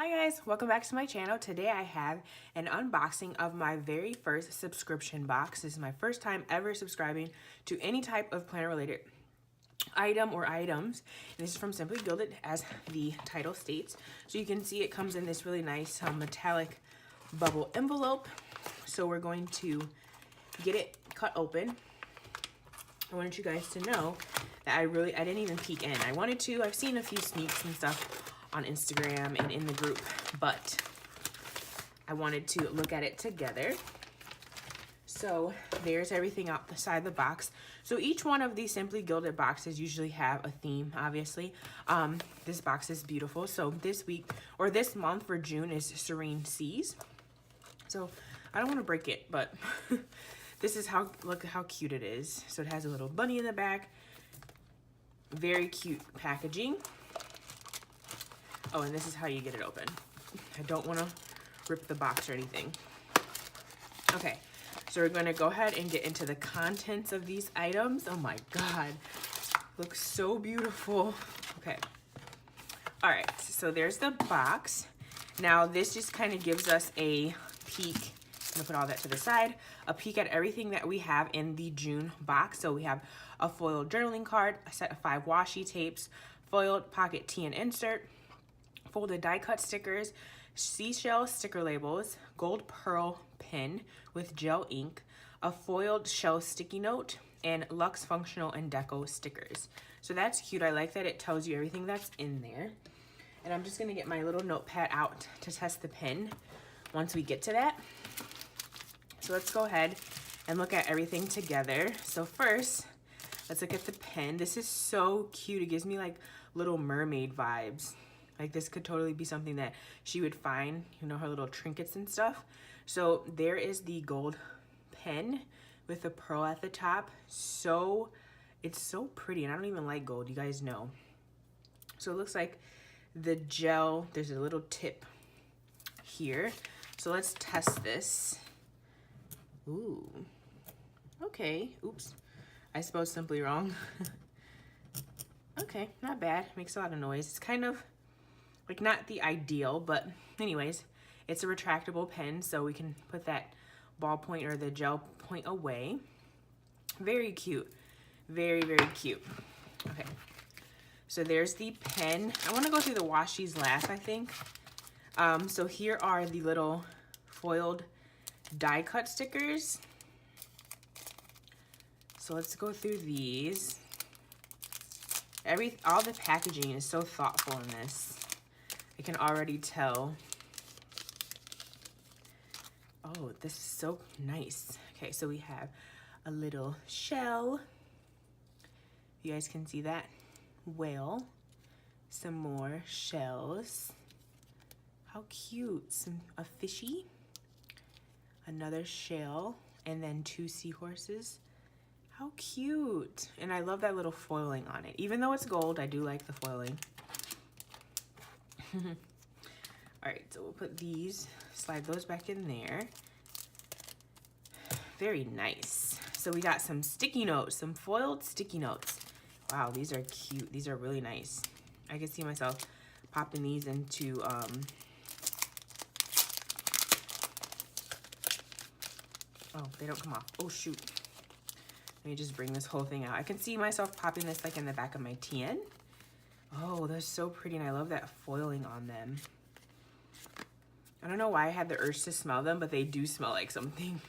Hi guys, welcome back to my channel. Today I have an unboxing of my very first subscription box. This is my first time ever subscribing to any type of planner related item or items. And this is from Simply Gilded, as the title states. So you can see it comes in this really nice metallic bubble envelope. So we're going to get it cut open. I wanted you guys to know that I didn't even peek in. I wanted to. I've seen a few sneaks and stuff on Instagram and in the group, but I wanted to look at it together. So there's everything outside the box. So each one of these Simply Gilded boxes usually have a theme, obviously. This box is beautiful. So this week, or this month for June, is Serene Seas. So I don't want to break it, but this is look how cute it is. So it has a little bunny in the back. Very cute packaging. Oh, and this is how you get it open. I don't want to rip the box or anything. Okay, so we're going to go ahead and get into the contents of these items. Oh my God, looks so beautiful. Okay, all right, so there's the box. Now this just kind of gives us a peek. I'm gonna put all that to the side. A peek at everything that we have in the June box. So we have a foiled journaling card, a set of 5 washi tapes, foiled pocket tee and insert, folded die cut stickers, seashell sticker labels, gold pearl pen with gel ink, a foiled shell sticky note, and Luxe functional and deco stickers. So that's cute. I like that it tells you everything that's in there. And I'm just gonna get my little notepad out to test the pen once we get to that. So let's go ahead and look at everything together. So first, let's look at the pen. This is so cute. It gives me like Little Mermaid vibes. Like this could totally be something that she would find, you know, her little trinkets and stuff. So there is the gold pen with the pearl at the top. It's so pretty, and I don't even like gold, you guys know. So it looks like the gel, there's a little tip here. So let's test this. Ooh, okay, oops. I spelled simply wrong. Okay, not bad, makes a lot of noise. It's kind of like not the ideal, but anyways, it's a retractable pen, so we can put that ballpoint or the gel point away. Very cute, very, very cute. Okay, so there's the pen. I wanna go through the washi's last, I think. So here are the little foiled die cut stickers. So let's go through these. All the packaging is so thoughtful in this. I can already tell. Oh, this is so nice. Okay, so we have a little shell. You guys can see that. Whale. Some more shells. How cute. A fishy. Another shell. And then 2 seahorses. How cute. And I love that little foiling on it. Even though it's gold, I do like the foiling. All right, so we'll put these, slide those back in there. Very nice. So we got some sticky notes, some foiled sticky notes. Wow, these are cute. These are really nice. I can see myself popping these into, oh, they don't come off. Oh, shoot. Let me just bring this whole thing out. I can see myself popping this like in the back of my TN. Oh, they're so pretty, and I love that foiling on them. I don't know why I had the urge to smell them, but they do smell like something.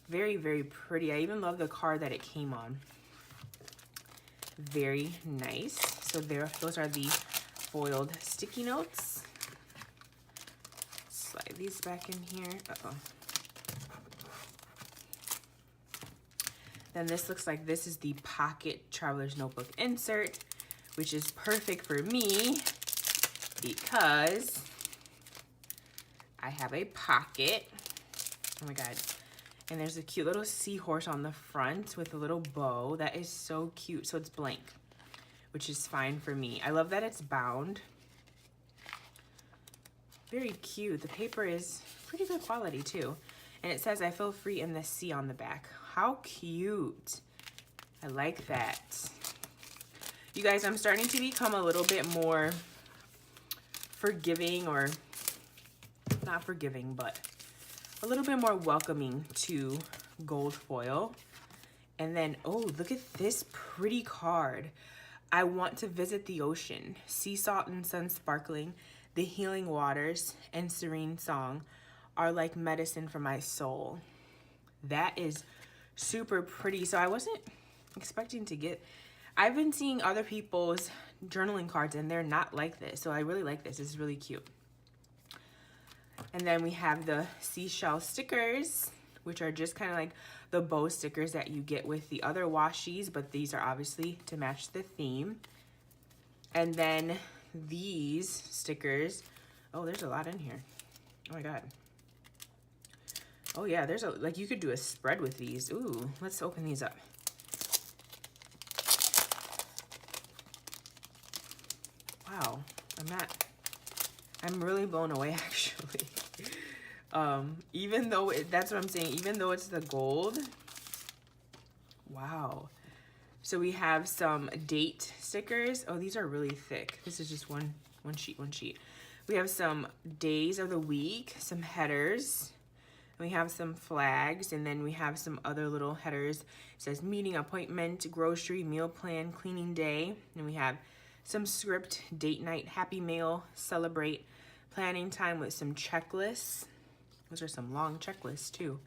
Very, very pretty. I even love the card that it came on. Very nice. So those are the foiled sticky notes. Slide these back in here. Uh-oh. Then this looks like this is the pocket traveler's notebook insert, which is perfect for me because I have a pocket. Oh my God. And there's a cute little seahorse on the front with a little bow. That is so cute. So it's blank, which is fine for me. I love that it's bound. Very cute. The paper is pretty good quality too. And it says, "I feel free in the sea" on the back. How cute. I like that. You guys, I'm starting to become a little bit more forgiving, or not forgiving, but a little bit more welcoming to gold foil. And then, oh, look at this pretty card. I want to visit the ocean, sea salt and sun sparkling, the healing waters and serene song are like medicine for my soul. That is super pretty. So I wasn't expecting to get, I've been seeing other people's journaling cards and they're not like this. So I really like this. It's really cute. And then we have the Seashell Stickers, which are just kind of like the bow stickers that you get with the other washies, but these are obviously to match the theme. And then these stickers, oh, there's a lot in here. Oh my God. Oh yeah, there's a, like you could do a spread with these. Ooh, let's open these up. Wow, I'm really blown away actually. Even though that's what I'm saying, even though it's the gold, wow. So we have some date stickers. Oh, these are really thick. This is just one sheet. We have some days of the week, some headers. We have some flags, and then we have some other little headers. It says meeting, appointment, grocery, meal plan, cleaning day. And we have some script, date night, happy meal, celebrate, planning time with some checklists. Those are some long checklists too.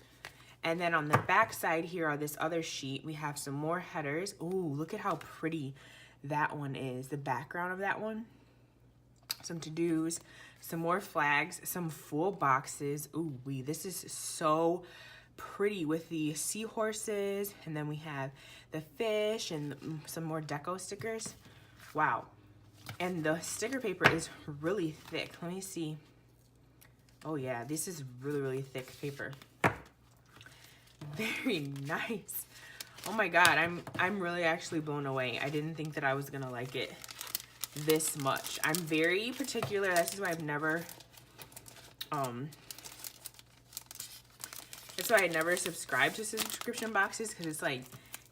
And then on the back side here on this other sheet, we have some more headers. Ooh, look at how pretty that one is. The background of that one. Some to-dos, some more flags, some full boxes. Ooh, this is so pretty with the seahorses. And then we have the fish and some more deco stickers. Wow. And the sticker paper is really thick. Let me see. Oh yeah, this is really, really thick paper. Very nice. Oh my God, I'm really actually blown away. I didn't think that I was gonna like it this much. I'm very particular. This is why I've never, that's why I never subscribe to subscription boxes, because it's like,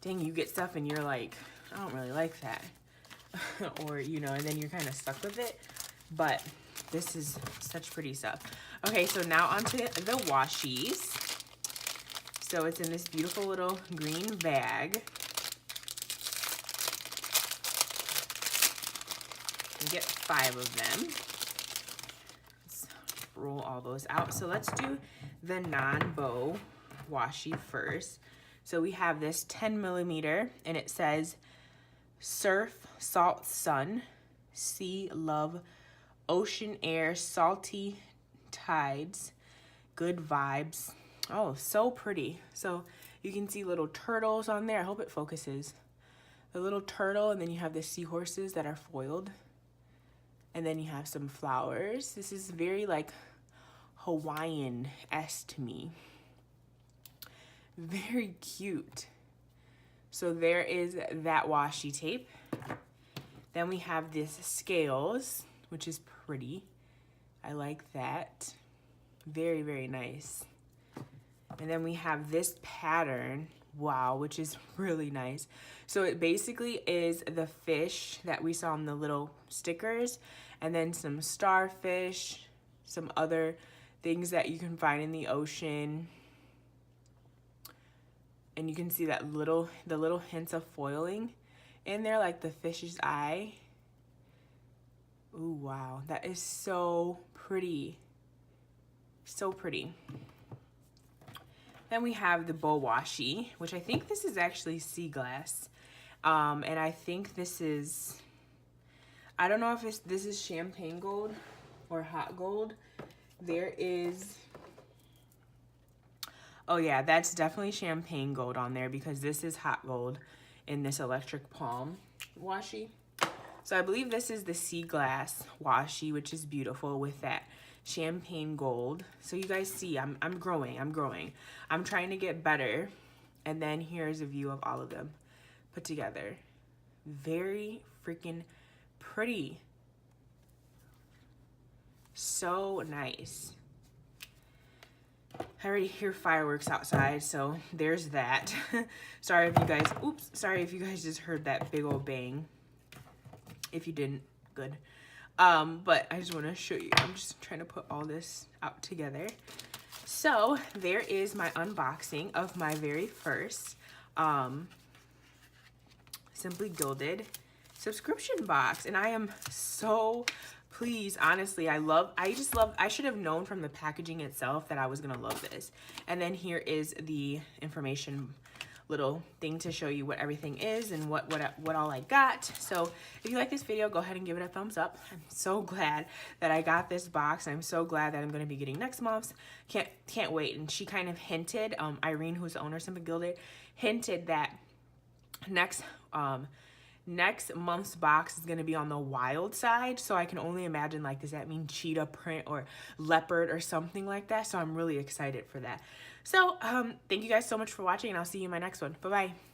dang, you get stuff and you're like, I don't really like that. Or, you know, and then you're kind of stuck with it. But this is such pretty stuff. Okay, so now onto the washies. So it's in this beautiful little green bag. You get 5 of them. Let's roll all those out. So let's do the non-bow washi first. So we have this 10mm, and it says surf, salt, sun, sea, love, ocean, air, salty tides, good vibes. Oh, so pretty. So you can see little turtles on there. I hope it focuses. The little turtle, and then you have the seahorses that are foiled. And then you have some flowers. This is very like Hawaiian-esque to me. Very cute. So there is that washi tape. Then we have this scales, which is pretty. I like that. Very, very nice. And then we have this pattern, wow, which is really nice. So it basically is the fish that we saw in the little stickers, and then some starfish, some other things that you can find in the ocean. And you can see that the little hints of foiling in there, like the fish's eye. Ooh, wow, that is so pretty. So pretty. Then we have the bow washi, which I think this is actually sea glass. And I think this is, I don't know if this is champagne gold or hot gold. There is, oh yeah, that's definitely champagne gold on there, because this is hot gold in this electric palm washi. So I believe this is the sea glass washi, which is beautiful with that champagne gold. So you guys see, I'm growing. I'm trying to get better. And then here's a view of all of them put together. Very freaking pretty. So nice. I already hear fireworks outside, so there's that. Sorry if you guys just heard that big old bang. If you didn't, good. But I just want to show you. I'm just trying to put all this out together. So there is my unboxing of my very first Simply Gilded subscription box, and I am so pleased. Honestly, I should have known from the packaging itself that I was gonna love this. And then here is the information little thing to show you what everything is and what all I got. So if you like this video, go ahead and give it a thumbs up. I'm so glad that I got this box. I'm so glad that I'm going to be getting next month's. Can't wait. And she kind of hinted, Irene, who's the owner of Simply Gilded, hinted that next month's box is going to be on the wild side. So I can only imagine, like, does that mean cheetah print or leopard or something like that? So I'm really excited for that. So thank you guys so much for watching, and I'll see you in my next one. Bye-bye.